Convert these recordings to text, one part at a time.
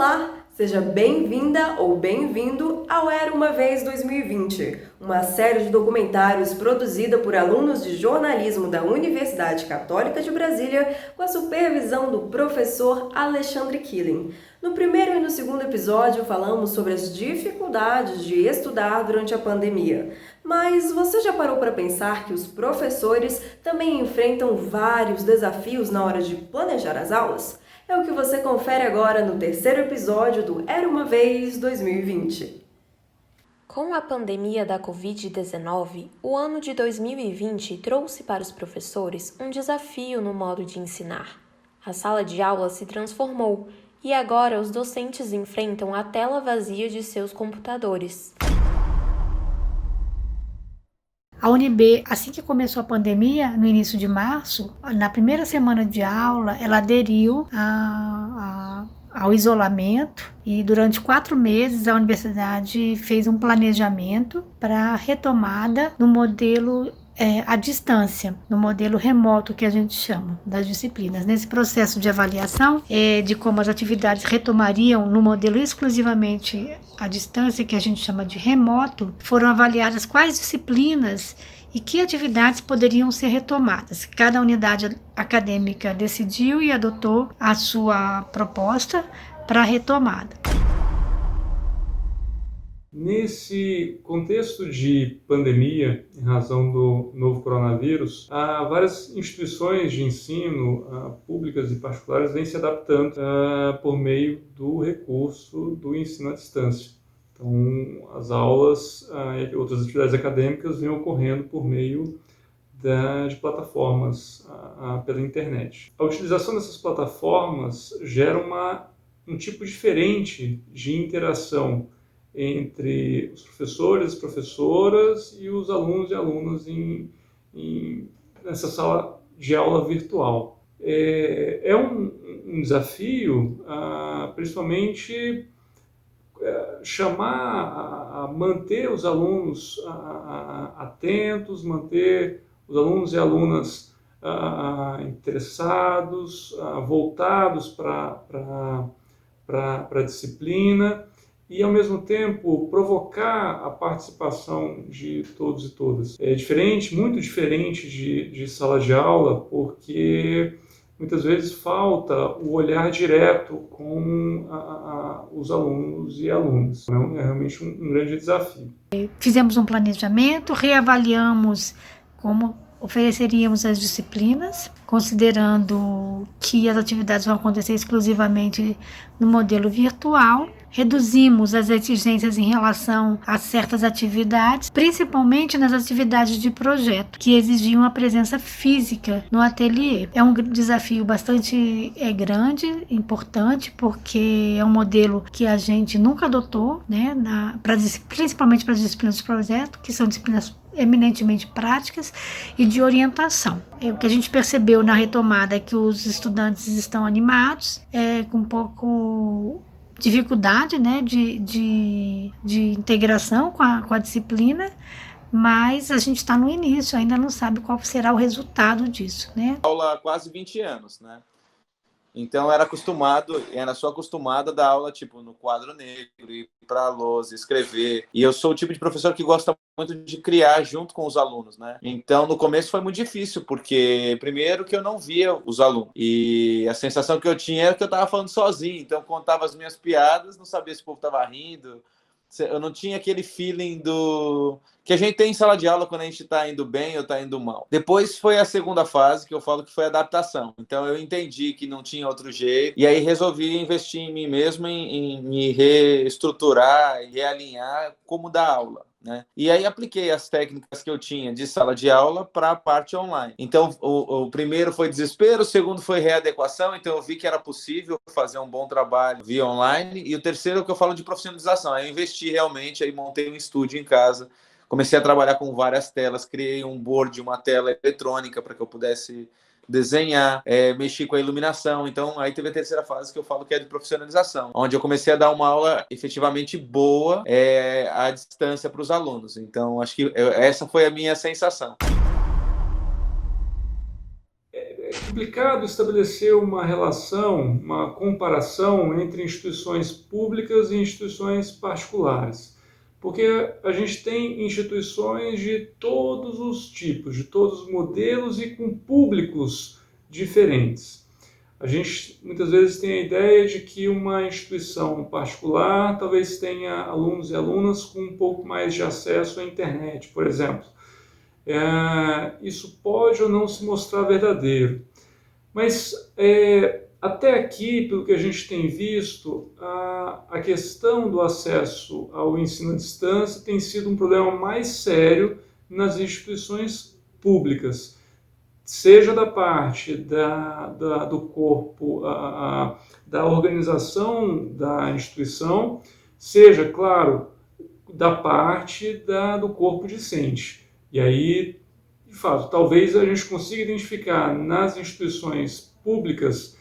Olá, seja bem-vinda ou bem-vindo ao Era Uma Vez 2020, uma série de documentários produzida por alunos de jornalismo da Universidade Católica de Brasília com a supervisão do professor Alexandre Killing. No primeiro e no segundo episódio falamos sobre as dificuldades de estudar durante a pandemia. Mas você já parou para pensar que os professores também enfrentam vários desafios na hora de planejar as aulas? É o que você confere agora no terceiro episódio do Era Uma Vez 2020. Com a pandemia da Covid-19, o ano de 2020 trouxe para os professores um desafio no modo de ensinar. A sala de aula se transformou e agora os docentes enfrentam a tela vazia de seus computadores. A UNB, assim que começou a pandemia, no início de março, na primeira semana de aula, ela aderiu ao isolamento e durante 4 meses a universidade fez um planejamento para a retomada no modelo à distância, no modelo remoto que a gente chama das disciplinas. Nesse processo de avaliação de como as atividades retomariam no modelo exclusivamente à distância, que a gente chama de remoto, foram avaliadas quais disciplinas e que atividades poderiam ser retomadas. Cada unidade acadêmica decidiu e adotou a sua proposta para a retomada. Nesse contexto de pandemia, em razão do novo coronavírus, várias instituições de ensino, públicas e particulares, vêm se adaptando por meio do recurso do ensino à distância. Então, as aulas e outras atividades acadêmicas vêm ocorrendo por meio de plataformas pela internet. A utilização dessas plataformas gera um tipo diferente de interação entre os professores, as professoras e os alunos e alunas nessa sala de aula virtual. É um desafio, principalmente chamar a manter os alunos atentos, manter os alunos e alunas interessados, voltados para a disciplina, e, ao mesmo tempo, provocar a participação de todos e todas. É diferente, muito diferente de sala de aula, porque muitas vezes falta o olhar direto com os alunos e alunas. É realmente um grande desafio. Fizemos um planejamento, reavaliamos como ofereceríamos as disciplinas, considerando que as atividades vão acontecer exclusivamente no modelo virtual. Reduzimos as exigências em relação a certas atividades, principalmente nas atividades de projeto, que exigiam a presença física no ateliê. É um desafio bastante grande, importante, porque é um modelo que a gente nunca adotou, né, principalmente para as disciplinas de projeto, que são disciplinas eminentemente práticas e de orientação. O que a gente percebeu na retomada é que os estudantes estão animados, com um pouco dificuldade, né, de integração com a disciplina, mas a gente está no início, ainda não sabe qual será o resultado disso, né? Aula há quase 20 anos, né? Então era só acostumada a dar aula tipo no quadro negro, ir para a lousa, escrever. E eu sou o tipo de professor que gosta muito de criar junto com os alunos, né? Então no começo foi muito difícil, porque primeiro que eu não via os alunos. E a sensação que eu tinha era que eu estava falando sozinho. Então eu contava as minhas piadas, não sabia se o povo estava rindo. Eu não tinha aquele feeling que a gente tem em sala de aula quando a gente está indo bem ou está indo mal. Depois foi a segunda fase, que eu falo que foi a adaptação. Então eu entendi que não tinha outro jeito, e aí resolvi investir em mim mesmo, em me reestruturar e realinhar como dar aula, né? E aí apliquei as técnicas que eu tinha de sala de aula para a parte online. Então o primeiro foi desespero, o segundo foi readequação, então eu vi que era possível fazer um bom trabalho via online, e o terceiro é o que eu falo de profissionalização. Aí eu investi realmente, aí montei um estúdio em casa, comecei a trabalhar com várias telas, criei um board, uma tela eletrônica para que eu pudesse desenhar, mexi com a iluminação. Então aí teve a terceira fase, que eu falo que é de profissionalização, onde eu comecei a dar uma aula efetivamente boa à distância para os alunos. Então acho que essa foi a minha sensação. complicado estabelecer uma relação, uma comparação entre instituições públicas e instituições particulares, porque a gente tem instituições de todos os tipos, de todos os modelos e com públicos diferentes. A gente muitas vezes tem a ideia de que uma instituição particular talvez tenha alunos e alunas com um pouco mais de acesso à internet, por exemplo. Isso pode ou não se mostrar verdadeiro. Mas até aqui, pelo que a gente tem visto, a questão do acesso ao ensino à distância tem sido um problema mais sério nas instituições públicas, seja da parte do corpo, da organização da instituição, seja, claro, da parte do corpo discente. E aí, de fato, talvez a gente consiga identificar nas instituições públicas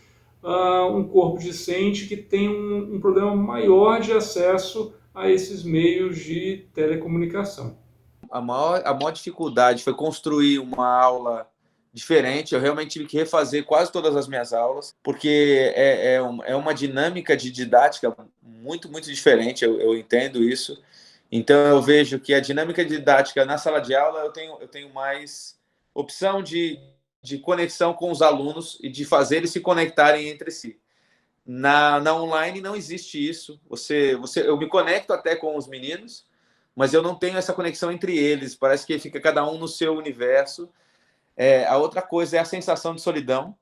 um corpo discente que tem um problema maior de acesso a esses meios de telecomunicação. A maior dificuldade foi construir uma aula diferente. Eu realmente tive que refazer quase todas as minhas aulas, porque é uma dinâmica de didática muito, muito diferente, eu entendo isso. Então, eu vejo que a dinâmica didática na sala de aula, eu tenho mais opção de conexão com os alunos e de fazer eles se conectarem entre si. Na online não existe isso. Eu me conecto até com os meninos, mas eu não tenho essa conexão entre eles. Parece que fica cada um no seu universo. A outra coisa é a sensação de solidão.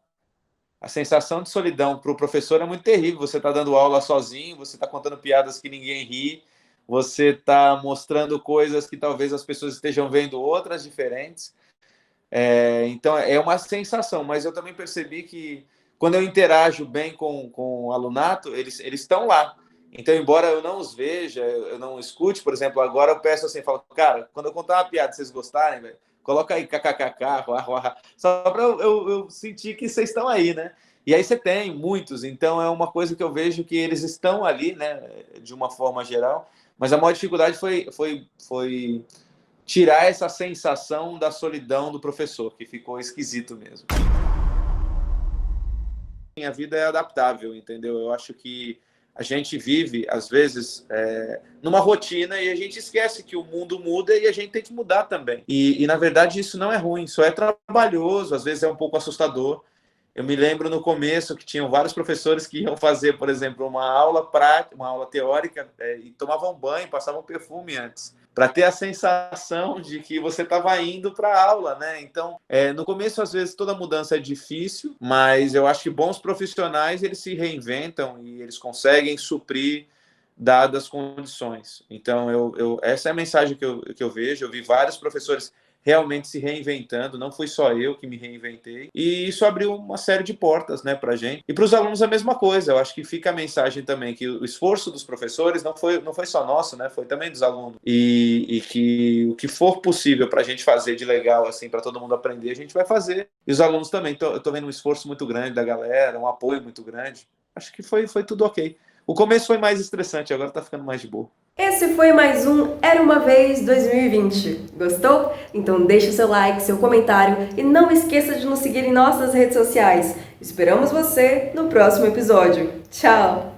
A sensação de solidão para o professor é muito terrível. Você está dando aula sozinho, você está contando piadas que ninguém ri, você está mostrando coisas que talvez as pessoas estejam vendo outras diferentes. Então, é uma sensação, mas eu também percebi que quando eu interajo bem com o alunato, eles estão lá. Então, embora eu não os veja, eu não escute, por exemplo, agora eu peço assim, falo, cara, quando eu contar uma piada, vocês gostarem, véio, coloca aí kkkk, só para eu sentir que vocês estão aí, né? E aí você tem muitos, então é uma coisa que eu vejo que eles estão ali, né, de uma forma geral, mas a maior dificuldade foi tirar essa sensação da solidão do professor, que ficou esquisito mesmo. A vida é adaptável, entendeu? Eu acho que a gente vive, às vezes, numa rotina e a gente esquece que o mundo muda e a gente tem que mudar também. E na verdade, isso não é ruim, só é trabalhoso, às vezes é um pouco assustador. Eu me lembro no começo que tinham vários professores que iam fazer, por exemplo, uma aula prática, uma aula teórica, e tomavam banho, passavam perfume antes, para ter a sensação de que você estava indo para a aula, né? Então, no começo, às vezes, toda mudança é difícil, mas eu acho que bons profissionais, eles se reinventam e eles conseguem suprir dadas condições. Então, essa é a mensagem que eu vejo. Eu vi vários professores realmente se reinventando, não foi só eu que me reinventei, e isso abriu uma série de portas, né, para a gente. E para os alunos a mesma coisa. Eu acho que fica a mensagem também que o esforço dos professores não foi só nosso, né, foi também dos alunos, e que o que for possível para a gente fazer de legal, assim, para todo mundo aprender, a gente vai fazer. E os alunos também, eu estou vendo um esforço muito grande da galera, um apoio muito grande. Acho que foi tudo ok. O começo foi mais estressante, agora está ficando mais de boa. Esse foi mais um Era Uma Vez 2020. Gostou? Então deixe o seu like, seu comentário e não esqueça de nos seguir em nossas redes sociais. Esperamos você no próximo episódio. Tchau!